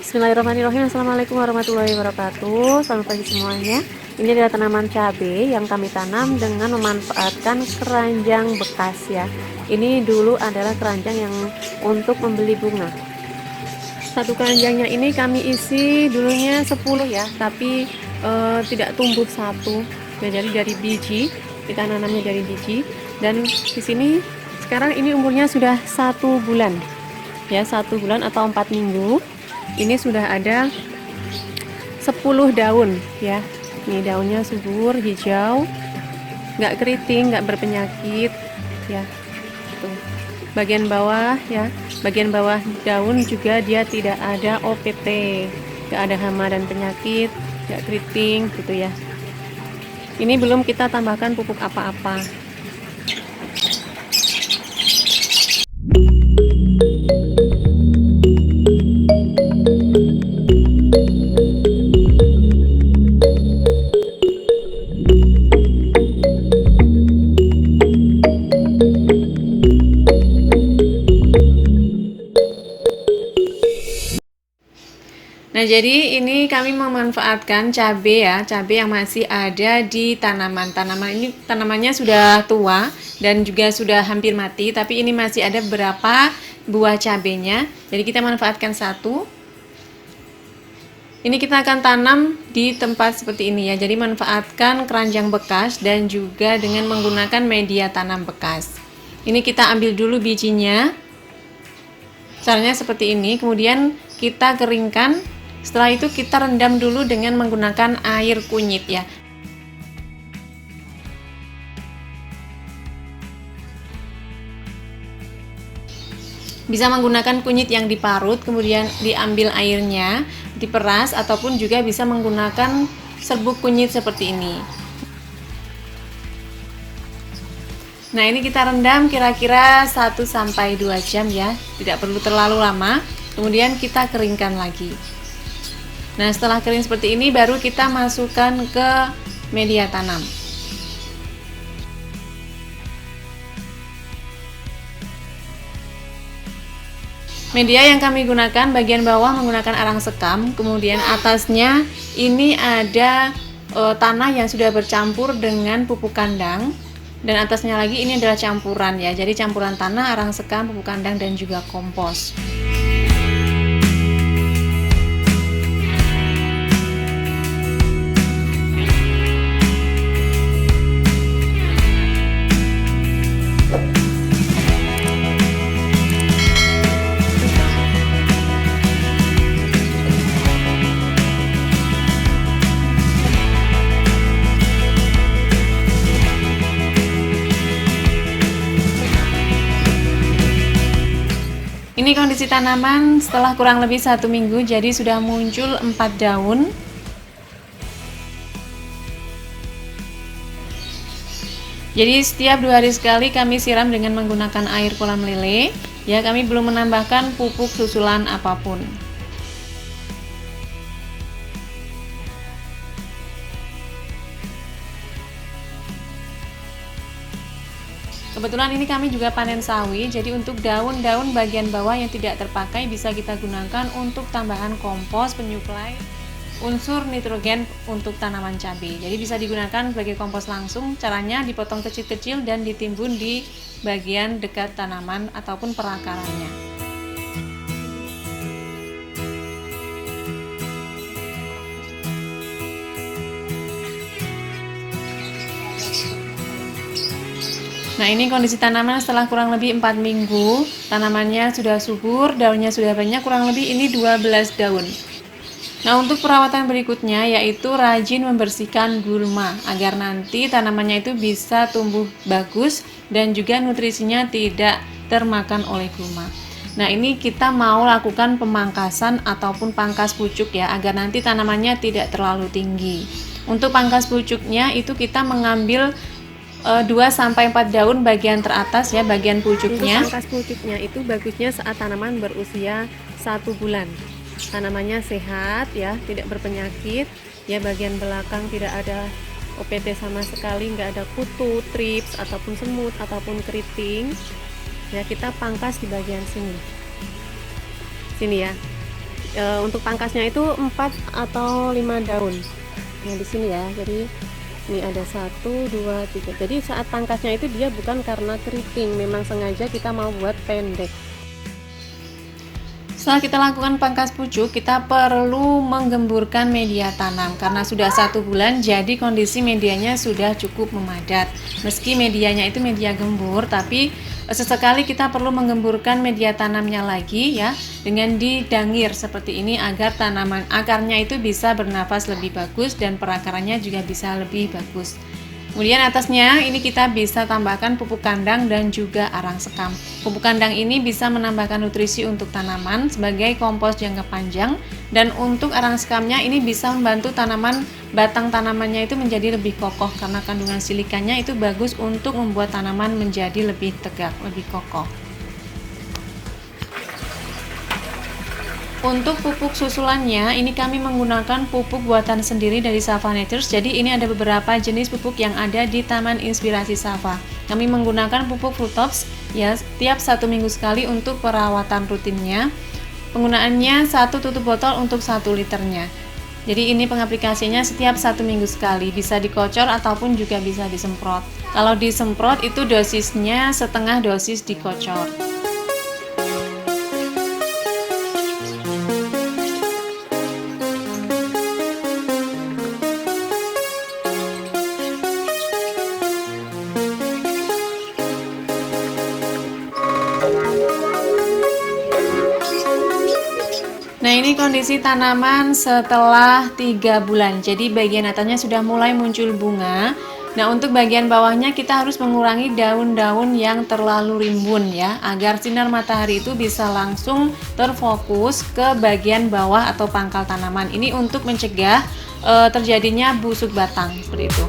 Bismillahirrahmanirrahim. Assalamualaikum warahmatullahi wabarakatuh. Selamat pagi semuanya. Ini adalah tanaman cabai yang kami tanam dengan memanfaatkan keranjang bekas ya. Ini dulu adalah keranjang yang untuk membeli bunga. Satu keranjangnya ini kami isi dulunya 10 ya, tapi tidak tumbuh satu. Ya, jadi dari biji, kita nanamnya dari biji. Dan di sini sekarang ini umurnya sudah 1 bulan. Ya, 1 bulan atau 4 minggu. Ini sudah ada 10 daun ya. Ini daunnya subur, hijau, nggak keriting, nggak berpenyakit ya. Tuh. Bagian bawah ya, bagian bawah daun juga dia tidak ada OPT, nggak ada hama dan penyakit, nggak keriting gitu ya. Ini belum kita tambahkan pupuk apa-apa. Nah, jadi ini kami memanfaatkan cabai ya, cabai yang masih ada di tanaman. Tanaman ini tanamannya sudah tua dan juga sudah hampir mati, tapi ini masih ada beberapa buah cabainya. Jadi kita manfaatkan satu. Ini kita akan tanam di tempat seperti ini ya. Jadi manfaatkan keranjang bekas dan juga dengan menggunakan media tanam bekas. Ini kita ambil dulu bijinya. Caranya seperti ini, kemudian kita keringkan. Setelah itu kita rendam dulu dengan menggunakan air kunyit ya. Bisa menggunakan kunyit yang diparut, kemudian diambil airnya, diperas, ataupun juga bisa menggunakan serbuk kunyit seperti ini. Nah, ini kita rendam kira-kira 1-2 jam ya, tidak perlu terlalu lama. Kemudian kita keringkan lagi. Nah, setelah kering seperti ini baru kita masukkan ke media tanam. Media yang kami gunakan bagian bawah menggunakan arang sekam, kemudian atasnya ini ada tanah yang sudah bercampur dengan pupuk kandang, dan atasnya lagi ini adalah campuran ya. Jadi campuran tanah, arang sekam, pupuk kandang dan juga kompos. Ini kondisi tanaman setelah kurang lebih 1 minggu, jadi sudah muncul 4 daun. Jadi setiap 2 hari sekali kami siram dengan menggunakan air kolam lele. Ya, kami belum menambahkan pupuk susulan apapun. Kebetulan ini kami juga panen sawi, jadi untuk daun-daun bagian bawah yang tidak terpakai bisa kita gunakan untuk tambahan kompos penyuplai unsur nitrogen untuk tanaman cabai. Jadi bisa digunakan sebagai kompos langsung. Caranya dipotong kecil-kecil dan ditimbun di bagian dekat tanaman ataupun perakarannya. Nah, ini kondisi tanaman setelah kurang lebih 4 minggu. Tanamannya sudah subur, daunnya sudah banyak, kurang lebih ini 12 daun. Nah, untuk perawatan berikutnya yaitu rajin membersihkan gulma agar nanti tanamannya itu bisa tumbuh bagus dan juga nutrisinya tidak termakan oleh gulma. Nah, ini kita mau lakukan pemangkasan ataupun pangkas pucuk ya, agar nanti tanamannya tidak terlalu tinggi. Untuk pangkas pucuknya itu kita mengambil 2-4 daun bagian teratas ya, bagian pucuknya. Untuk pangkas pucuknya itu bagusnya saat tanaman berusia 1 bulan. Tanamannya sehat ya, tidak berpenyakit ya, bagian belakang tidak ada OPT sama sekali, nggak ada kutu, trips ataupun semut ataupun keriting ya. Kita pangkas di bagian sini ya. Untuk pangkasnya itu 4 atau 5 daun. Nah di sini ya, jadi ini ada 1, 2, 3. Jadi saat pangkasnya itu dia bukan karena keriting, memang sengaja kita mau buat pendek. Setelah kita lakukan pangkas pucuk, kita perlu menggemburkan media tanam. Karena sudah 1 bulan, jadi kondisi medianya sudah cukup memadat. Meski medianya itu media gembur, tapi sesekali kita perlu menggemburkan media tanamnya lagi ya, dengan didangir seperti ini agar tanaman akarnya itu bisa bernafas lebih bagus dan perakarannya juga bisa lebih bagus. Kemudian atasnya ini kita bisa tambahkan pupuk kandang dan juga arang sekam. Pupuk kandang ini bisa menambahkan nutrisi untuk tanaman sebagai kompos jangka panjang, dan untuk arang sekamnya ini bisa membantu batang tanamannya itu menjadi lebih kokoh karena kandungan silikanya itu bagus untuk membuat tanaman menjadi lebih tegak, lebih kokoh. Untuk pupuk susulannya, ini kami menggunakan pupuk buatan sendiri dari Safa Natures. Jadi ini ada beberapa jenis pupuk yang ada di Taman Inspirasi Safa. Kami menggunakan pupuk Fruitops ya setiap 1 minggu sekali untuk perawatan rutinnya. Penggunaannya 1 tutup botol untuk 1 liternya. Jadi ini pengaplikasinya setiap 1 minggu sekali, bisa dikocor ataupun juga bisa disemprot. Kalau disemprot itu dosisnya setengah dosis dikocor. Nah ini kondisi tanaman setelah 3 bulan. Jadi bagian atasnya sudah mulai muncul bunga. Nah untuk bagian bawahnya kita harus mengurangi daun-daun yang terlalu rimbun ya, agar sinar matahari itu bisa langsung terfokus ke bagian bawah atau pangkal tanaman. Ini untuk mencegah terjadinya busuk batang seperti itu.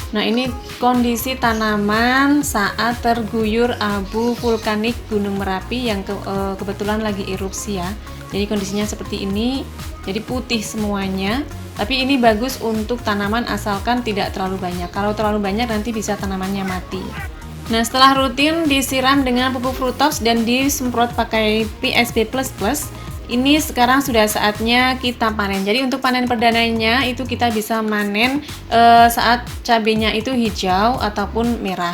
Nah ini kondisi tanaman saat terguyur abu vulkanik Gunung Merapi yang kebetulan lagi erupsi ya. Jadi kondisinya seperti ini, jadi putih semuanya. Tapi ini bagus untuk tanaman asalkan tidak terlalu banyak. Kalau terlalu banyak nanti bisa tanamannya mati. Nah setelah rutin disiram dengan pupuk Fruitops dan disemprot pakai PSB++, ini sekarang sudah saatnya kita panen. Jadi untuk panen perdananya itu kita bisa manen saat cabenya itu hijau ataupun merah.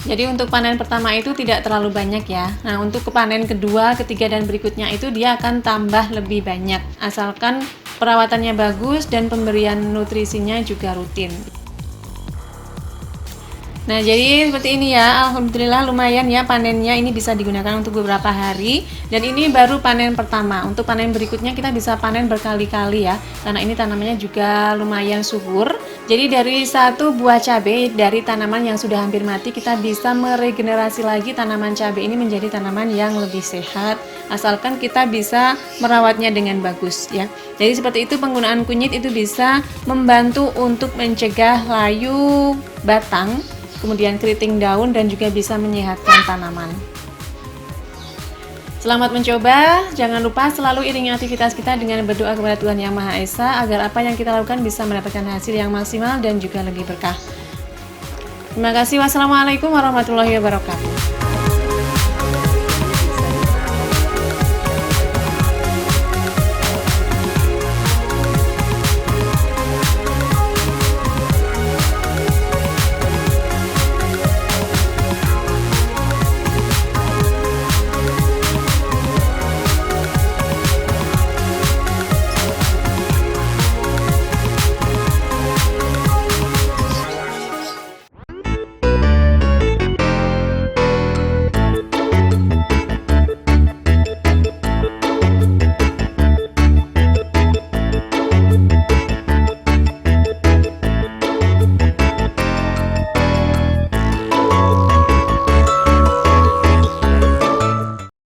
Jadi untuk panen pertama itu tidak terlalu banyak ya. Nah untuk panen kedua, ketiga dan berikutnya itu dia akan tambah lebih banyak. Asalkan perawatannya bagus dan pemberian nutrisinya juga rutin. Nah jadi seperti ini ya, alhamdulillah lumayan ya panennya, ini bisa digunakan untuk beberapa hari. Dan ini baru panen pertama. Untuk panen berikutnya kita bisa panen berkali-kali ya, karena ini tanamannya juga lumayan subur. Jadi dari 1 buah cabai dari tanaman yang sudah hampir mati, kita bisa meregenerasi lagi tanaman cabai ini menjadi tanaman yang lebih sehat, asalkan kita bisa merawatnya dengan bagus ya. Jadi seperti itu, penggunaan kunyit itu bisa membantu untuk mencegah layu batang, kemudian keriting daun, dan juga bisa menyehatkan tanaman. Selamat mencoba, jangan lupa selalu iringi aktivitas kita dengan berdoa kepada Tuhan Yang Maha Esa agar apa yang kita lakukan bisa mendapatkan hasil yang maksimal dan juga lebih berkah. Terima kasih, wassalamualaikum warahmatullahi wabarakatuh.